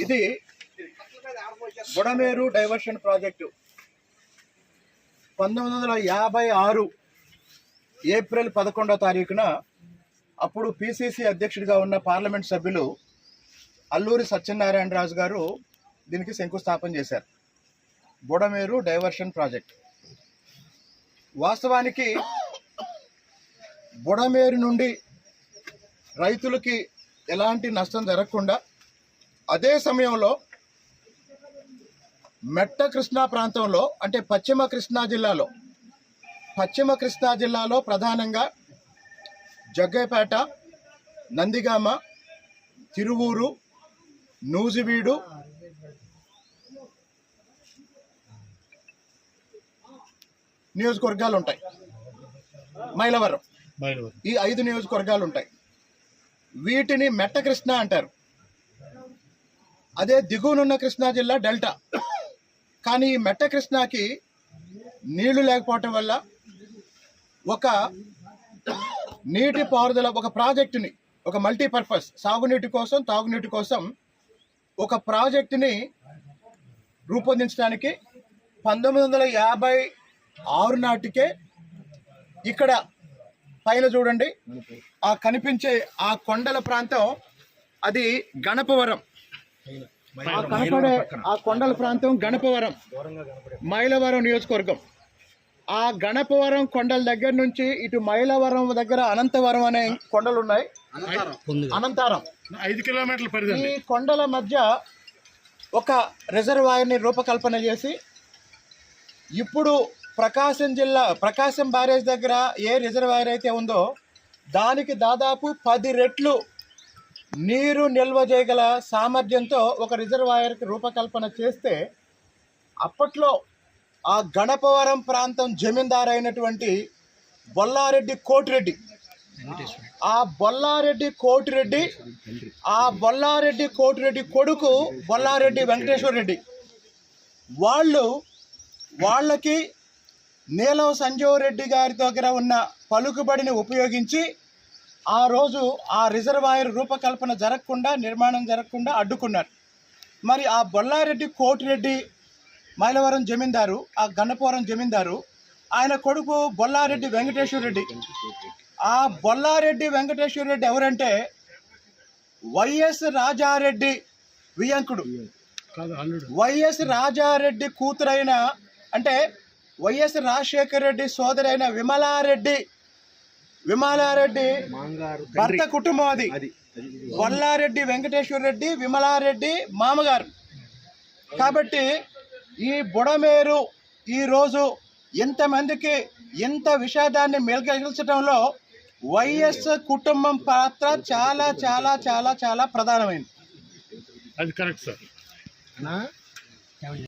ఇది Budameru diversion project 1956 April 11వ తారీఖున అప్పుడు పిసిసి అధ్యక్షుడిగా ఉన్న పార్లమెంట్ సభ్యులు అల్లూరి సత్యనారాయణరాజు గారు దీనికి శంకుస్థాపన చేశారు. బుడమేరు డైవర్షన్ ప్రాజెక్ట్ వాస్తవానికి బుడమేరు నుండి రైతులకి ఎలాంటి నష్టం జరగకుండా అదే సమయంలో మెట్ట కృష్ణా ప్రాంతంలో అంటే పశ్చిమ కృష్ణా జిల్లాలో ప్రధానంగా జగ్గైపేట, నందిగామ, తిరువూరు, నూజివీడు, నియోజకవర్గాలు ఉంటాయి. మైలవరం, ఈ 5 నియోజకవర్గాలు ఉంటాయి. వీటిని మెట్ట కృష్ణ అంటారు. అదే దిగువనున్న కృష్ణా జిల్లా డెల్టా. కానీ ఈ మెట్ట కృష్ణాకి నీళ్లు లేకపోవటం వల్ల ఒక నీటి పారుదల ఒక ప్రాజెక్టుని, ఒక మల్టీపర్పస్ సాగునీటి కోసం తాగునీటి కోసం ఒక ప్రాజెక్టుని రూపొందించడానికి 1956 నాటికే ఇక్కడ పైన చూడండి ఆ కనిపించే ఆ కొండల ప్రాంతం అది గణపవరం. ఆ కొండల ప్రాంతం గణపవరం, మైలవరం నియోజకవర్గం. ఆ గణపవరం కొండల దగ్గర నుంచి ఇటు మైలవరం దగ్గర అనంతవరం అనే కొండలు ఉన్నాయి. అనంతారం 5 కిలోమీటర్ల పరిధి. ఈ కొండల మధ్య ఒక రిజర్వాయర్ని రూపకల్పన చేసి ఇప్పుడు ప్రకాశం బ్యారేజ్ దగ్గర ఏ రిజర్వాయర్ అయితే ఉందో దానికి దాదాపు 10 రెట్లు నీరు నిల్వ చేయగల సామర్థ్యంతో ఒక రిజర్వాయర్కి రూపకల్పన చేస్తే అప్పట్లో ఆ గణపవరం ప్రాంతం జమీందారు అయినటువంటి బొల్లారెడ్డి కోటిరెడ్డి, ఆ బొల్లారెడ్డి కోటిరెడ్డి కొడుకు బొల్లారెడ్డి వెంకటేశ్వర రెడ్డి, వాళ్ళకి నీలం సంజీవ్ రెడ్డి గారి దగ్గర ఉన్న పలుకుబడిని ఉపయోగించి ఆ రోజు ఆ రిజర్వాయర్ రూపకల్పన జరగకుండా, నిర్మాణం జరగకుండా అడ్డుకున్నారు. మరి ఆ బొల్లారెడ్డి కోటిరెడ్డి మైలవరం జమీందారు, ఆ గన్నపవరం జమీందారు, ఆయన కొడుకు బొల్లారెడ్డి వెంకటేశ్వర రెడ్డి. ఆ బొల్లారెడ్డి వెంకటేశ్వర రెడ్డి ఎవరంటే వైఎస్ రాజారెడ్డి వియంకుడు. వైఎస్ రాజారెడ్డి కూతురైన అంటే వైఎస్ రాజశేఖర రెడ్డి సోదరైన విమలారెడ్డి భర్త కుటుంబం అది. బొల్లారెడ్డి వెంకటేశ్వర రెడ్డి విమలారెడ్డి మామగారు. కాబట్టి ఈ బుడమేరు ఈరోజు ఎంతమందికి ఎంత విషాదాన్ని మెలగల్చడంలో వైఎస్ కుటుంబం పాత్ర చాలా చాలా చాలా చాలా ప్రధానమైంది. అది కరెక్ట్ సార్.